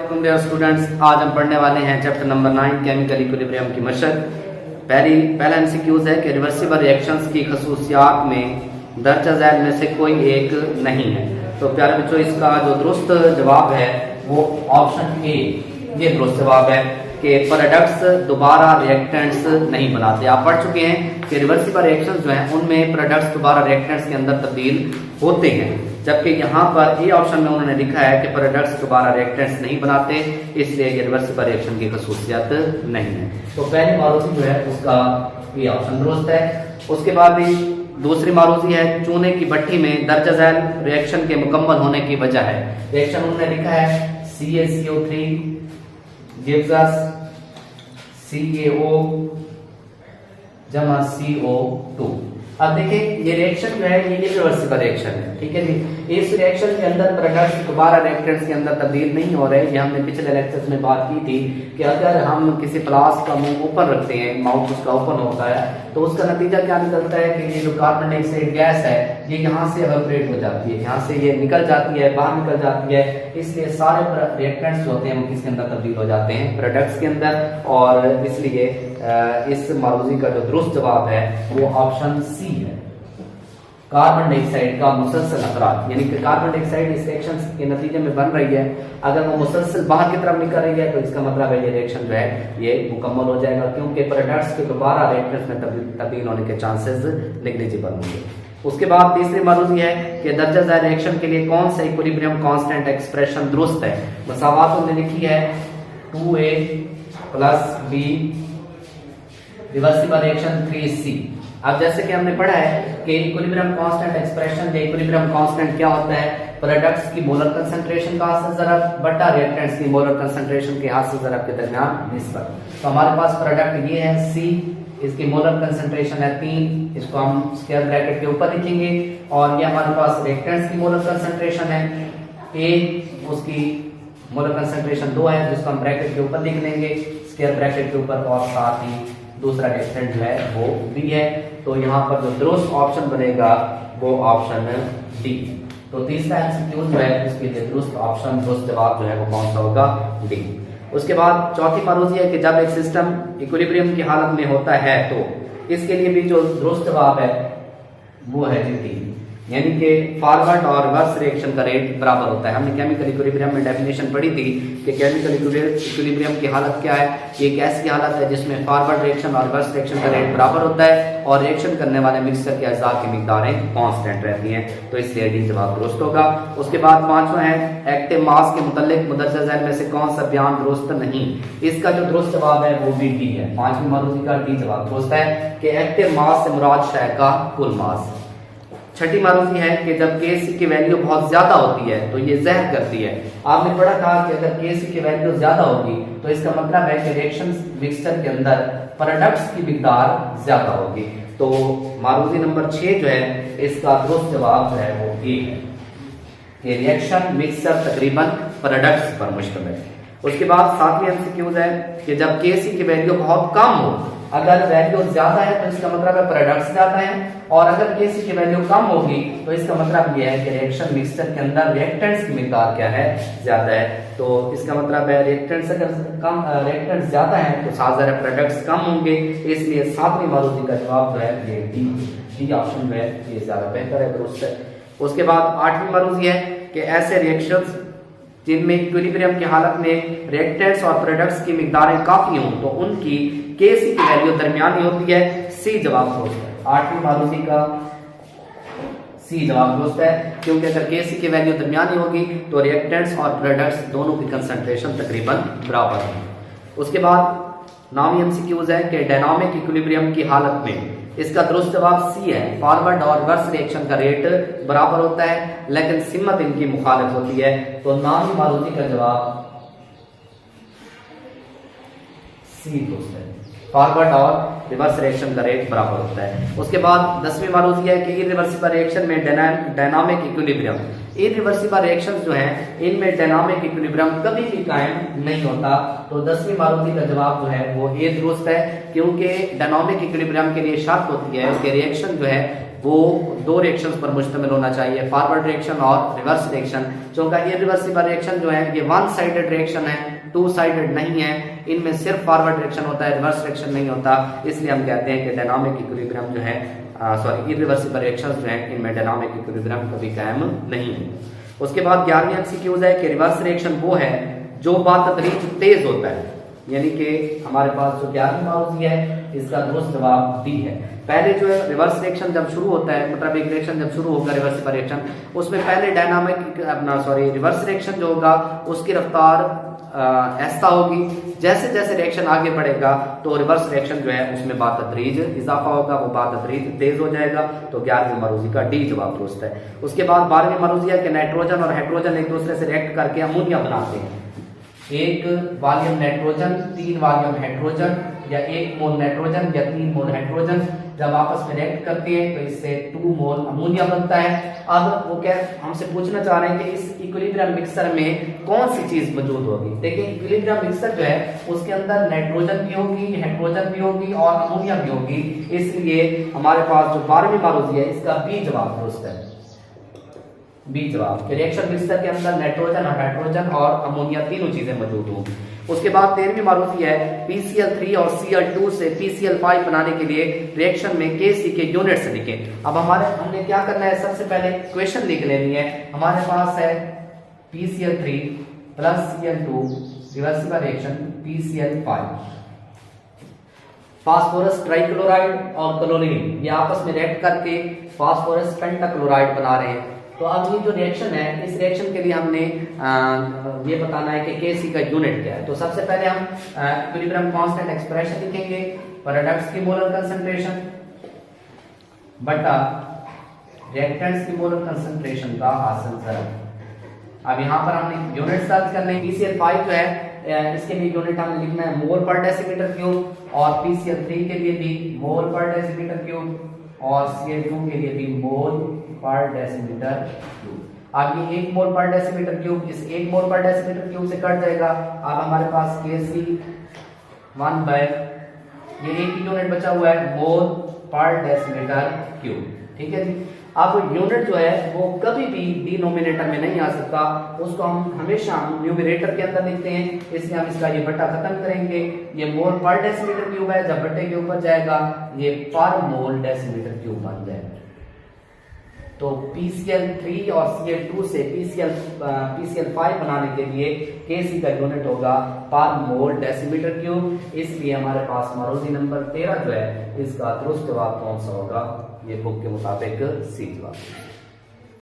Dear students, आज हम पढ़ने वाले हैं चैप्टर नंबर 9 केमिकल इक्विलिब्रियम की मशक। पहला एमसीक्यूज है कि रिवर्सिबल रिएक्शंस की खसूसियात में दर्ज झैल में से कोई एक नहीं है। तो प्यारे बच्चों, इसका जो दुरुस्त जवाब है वो ऑप्शन ए, ये दुरुस्त जवाब है कि प्रोडक्ट्स दोबारा रिएक्टेंट्स नहीं बनाते। आप पढ़ चुके हैं कि रिवर्सिबल रिएक्शंस जो हैं उनमें प्रोडक्ट्स दोबारा रिएक्टेंट्स के अंदर तब्दील होते हैं, जबकि यहाँ पर ए ऑप्शन में उन्होंने लिखा है कि प्रोडक्ट्स दोबारा रिएक्टेंट्स नहीं बनाते, इसलिए ये रिवर्सिबल रिएक्शन की खसूसियत नहीं है। तो पहली मारूजी जो है उसका ये ऑप्शन दुरुस्त है। उसके बाद भी दूसरी मारूजी है चूने की भट्टी में दर्ज झैल रिएक्शन के मुकम्मल होने की वजह है। रिएक्शन उन्होंने लिखा है CaCO3 gives us CaO जमा CO2। अब देखिए ये रिएक्शन जो है ये रिवर्सिबल रिएक्शन है, ठीक है जी। इस रिएक्शन के अंदर प्रोडक्ट्स दोबारा रिएक्टेंट्स के अंदर तब्दील नहीं हो रहे। ये हमने पिछले लेक्चर्स में बात की थी कि अगर हम किसी फ्लास्क का मुंह ऊपर रखते हैं, माउथ उसका ओपन होता है, तो उसका नतीजा क्या निकलता है कि ये जो कार्बन डाइऑक्साइड गैस है ये यहाँ से इवेपोरेट हो जाती है, यहाँ से ये निकल जाती है, बाहर निकल जाती है। इसलिए सारे रिएक्टेंट्स होते हैं वो किसके अंदर तब्दील हो जाते हैं, प्रोडक्ट्स के अंदर। और इसलिए इस मारूजी का जो दुरुस्त जवाब है वो ऑप्शन सी है, कार्बन डाइऑक्साइड का मुसलसल अखराज। यानी कि कार्बन डाइऑक्साइड इस रिएक्शन के नतीजे में बन रही है, अगर वो मुसलसल बाहर की तरफ निकल रही है तो इसका मतलब है ये रिएक्शन जो है ये मुकम्मल हो जाएगा, क्योंकि प्रोडक्ट्स के दोबारा रिएक्टेंट्स में तब्दील होने के चांसेस नेग्लिजिबल होंगे। उसके बाद तीसरी मारूजी है कि दर्जा झैल रिएक्शन के लिए कौन सा इक्विलिब्रियम कांस्टेंट एक्सप्रेशन दुरुस्त है। मसावात उन्होंने लिखी है 2A + B reversible reaction 3C। अब जैसे कि हमने पढ़ा है कि इक्विलिब्रियम कांस्टेंट एक्सप्रेशन या इक्विलिब्रियम कांस्टेंट क्या होता है, प्रोडक्ट्स की मोलर कंसंट्रेशन का हासिल ज़रब बटा रिएक्टेंट्स की मोलर कंसंट्रेशन के हासिल ज़रब के दरमियान निस्बत। तो हमारे पास प्रोडक्ट ये है C, इसकी मोलर कंसंट्रेशन है 3, इसको हम स्क्वायर ब्रैकेट के ऊपर लिखेंगे। और ये हमारे पास रिएक्टेंट्स की मोलर कंसंट्रेशन है A, उसकी मोलर कंसंट्रेशन 2 है, जिसको हम ब्रैकेट के ऊपर लिख लेंगे स्क्वायर ब्रैकेट के ऊपर, और साथ ही दूसरा रिएक्टेंट जो है वो B है। तो यहाँ पर जो दुरुस्त ऑप्शन बनेगा वो ऑप्शन D। तो तीसरा एमसीक्यू जो है उसके लिए दुरुस्त ऑप्शन, दुरुस्त जवाब जो है वो कौन सा होगा, D। उसके बाद चौथी मारूजी है कि जब एक सिस्टम इक्विलिब्रियम की हालत में होता है तो इसके लिए भी जो दुरुस्त जवाब है वो है D। यानी कि फॉरवर्ड और रिवर्स रिएक्शन का रेट बराबर होता है। हमने केमिकल इक्विलिब्रियम में डेफिनेशन पढ़ी थी कि केमिकल इक्विलिब्रियम की हालत क्या है, ये एक ऐसी हालत है जिसमें फॉरवर्ड रिएक्शन और रिवर्स रिएक्शन का रेट बराबर होता है और रिएक्शन करने वाले मिक्सचर के अज्जा की मिकदारें कांस्टेंट रहती हैं। तो इसलिए डी जवाब दुरुस्त होगा। उसके बाद पांचवा है एक्टिव मास के मुतालिक मुदर्रज झैल में से कौन सा बयान दुरुस्त नहीं। इसका जो दुरुस्त जवाब है वो भी डी है। पांचवी मारूजी का डी जवाब दुरुस्त है कि एक्टिव मास से मुराद शय का कुल मास। छठी मारूजी है कि जब Kc की वैल्यू बहुत ज्यादा होती है तो ये जहर करती है। आपने पढ़ा था कि अगर Kc की वैल्यू ज्यादा होगी तो इसका मतलब है कि रिएक्शन मिक्सचर के अंदर प्रोडक्ट्स की मिकदार ज्यादा होगी। तो मारूजी नंबर 6 जो है इसका दुरुस्त जवाब जो है वो ए है कि रिएक्शन मिक्सचर तकरीबन प्रोडक्ट्स पर मुश्तमिल है। उसके बाद सातवीं एमसीक्यूज है कि जब Kc की वैल्यू बहुत कम हो, अगर वैल्यू ज्यादा है तो इसका मतलब है प्रोडक्ट्स ज्यादा है, और अगर Kc की वैल्यू कम होगी तो इसका मतलब यह है कि रिएक्शन मिक्सचर के अंदर रिएक्टेंट्स की मिकदार क्या है, ज्यादा है। तो इसका मतलब है रिएक्टेंट्स अगर कम रिएक्टेंट्स ज्यादा है तो साथ प्रोडक्ट्स कम होंगे। इसलिए सातवीं मारूजी का जवाब जो है ये डी ऑप्शन में ये ज्यादा बेहतर है, दुरुस्त है। उसके बाद आठवीं मारूजी है कि ऐसे रिएक्शंस जिनमें इक्विलिब्रियम की हालत में रिएक्टेंट्स और प्रोडक्ट्स की मिकदारें काफी हों तो उनकी Kc की वैल्यू दरमियानी होती है। सी जवाब दुरुस्त है। आठवीं मारूजी का सी जवाब दुरुस्त है, क्योंकि अगर Kc की वैल्यू दरमियानी होगी तो रिएक्टेंट्स और प्रोडक्ट्स दोनों की कंसंट्रेशन तकरीबन बराबर है। उसके बाद 9वीं एमसीक्यूज है कि डायनामिक इक्विलिब्रियम की हालत में इसका दुरुस्त जवाब सी है। फॉरवर्ड और रिवर्स रिएक्शन का रेट बराबर होता है लेकिन सिमत इनकी मुखालिफ होती है। तो 9वीं मारूजी का जवाब सी दुरुस्त है। फॉरवर्ड और रिवर्स रिएक्शन का रेट बराबर होता है। उसके बाद 10वीं मारूजी है कि इरिवर्सिबल रिएक्शन में डायनामिक इक्विलिब्रियम, इरिवर्सिबल रिएक्शंस जो हैं इनमें डायनामिक इक्विलिब्रियम कभी भी कायम नहीं होता। तो 10वीं मारूजी का जवाब जो है वो ए दुरुस्त है, क्योंकि डायनामिक इक्विलिब्रियम के लिए शर्त होती है कि रिएक्शन जो है वो दो रिएक्शंस पर मुश्तमिल होना चाहिए, फॉरवर्ड रिएक्शन और रिवर्स रिएक्शन। चूंकि इरिवर्सिबल रिएक्शन जो है ये वन साइडेड रिएक्शन है, टू साइडेड नहीं है, इनमें सिर्फ फॉरवर्ड रिएक्शन होता है, रिवर्स रिएक्शन नहीं होता। इसलिए हम कहते हैं कि डायनामिक इक्विलिब्रियम जो है इरिवर्सिबल रिएक्शंस जो है इनमें डायनामिक इक्विलिब्रियम कभी कायम नहीं है। उसके बाद 11वीं एमसीक्यूज है कि रिवर्स रिएक्शन वो है जो बातदरीज तेज होता है, यानी कि हमारे पास जो 11वीं मौजूद है इसका दुरुस्त जवाब डी है। पहले जो है रिवर्स रिएक्शन जब शुरू होता है, मतलब एक रिएक्शन जब शुरू होगा रिवर्सिबल रिएक्शन, उसमें पहले रिवर्स रिएक्शन जो होगा उसकी रफ्तार ऐसा होगी। जैसे जैसे रिएक्शन आगे बढ़ेगा तो रिवर्स रिएक्शन जो है उसमें बातदरीज इजाफा होगा, वो बातदरीज तेज हो जाएगा। तो 11वीं मरूजी का डी जवाब दुरुस्त है। उसके बाद 12वीं मरूजी है कि नाइट्रोजन और हाइड्रोजन एक दूसरे से रिएक्ट करके अमोनिया बनाते हैं। एक वॉल्यूम नाइट्रोजन 3 वॉल्यूम हाइड्रोजन या 1 मोल नाइट्रोजन या 3 मोल हाइड्रोजन जब आपस में रिएक्ट करते हैं तो इससे 2 मोल अमोनिया बनता है। अब वो क्या हमसे पूछना चाह रहे हैं कि इस इक्विलिब्रियम मिक्सचर में कौन सी चीज मौजूद होगी। देखिए इक्विलिब्रियम मिक्सचर जो है उसके अंदर नाइट्रोजन भी होगी, हाइड्रोजन भी होगी और अमोनिया भी होगी। इसलिए हमारे पास जो 12वीं मरूजी है इसका बी जवाब दुरुस्त है, बी जवाब। रिएक्शन मिक्सचर के अंदर नाइट्रोजन और हाइड्रोजन और अमोनिया तीनों चीजें मौजूद होंगी। उसके बाद 13वीं मारूती है PCl3 और Cl2 से PCl5 बनाने के लिए रिएक्शन में Kc के यूनिट्स लिखें। अब हमने क्या करना है, सबसे पहले इक्वेशन लिख लेनी है। हमारे पास है PCl3 plus Cl2 reversible reaction PCl5, phosphorus trichloride और क्लोरीन ये आपस में रिएक्ट करके फास्फोरस पेंटाक्लोराइड बना रहे हैं। तो अब ये जो रिएक्शन है इस रिएक्शन के लिए हमने ये बताना है कि Kc का यूनिट क्या है। तो सबसे पहले हम इक्विलिब्रियम कांस्टेंट एक्सप्रेशन लिखेंगे, प्रोडक्ट्स की मोलर कंसंट्रेशन बटा रिएक्टेंट्स की मोलर कंसंट्रेशन का हासिल ज़रब। अब यहाँ पर हमने यूनिट सर्च करने, PCl5 जो है इसके लिए यूनिट हमने लिखना है मोल पर डेसीमीटर क्यूब, और PCl3 के लिए भी मोल पर डेसीमीटर क्यूब, और Cl2 के लिए भी मोल पर डेसीमीटर क्यूब। अब ये 1 मोल पर डेसीमीटर क्यूब इस 1 मोल पर डेसीमीटर क्यूब से कट जाएगा। अब हमारे पास Kc 1 बाय ये एक यूनिट बचा हुआ है मोल पर डेसीमीटर क्यूब, ठीक है जी। अब यूनिट जो है वो कभी भी डिनोमिनेटर में नहीं आ सकता, उसको हम हमेशा न्यूमरेटर के अंदर लिखते हैं, इसलिए हम इसका ये बट्टा खत्म करेंगे। ये मोल पर डेसीमीटर क्यूब है, जब बट्टे के ऊपर जाएगा ये पर मोल डेसीमीटर क्यूब बन जाएगा। तो PCl3 और Cl2 से PCl5 बनाने के लिए Kc का यूनिट होगा पर मोल डेसीमीटर क्यूब। इसलिए हमारे पास मरूजी नंबर 13 जो है इसका दुरुस्त जवाब कौन सा होगा, ये बुक के मुताबिक सी जवाब।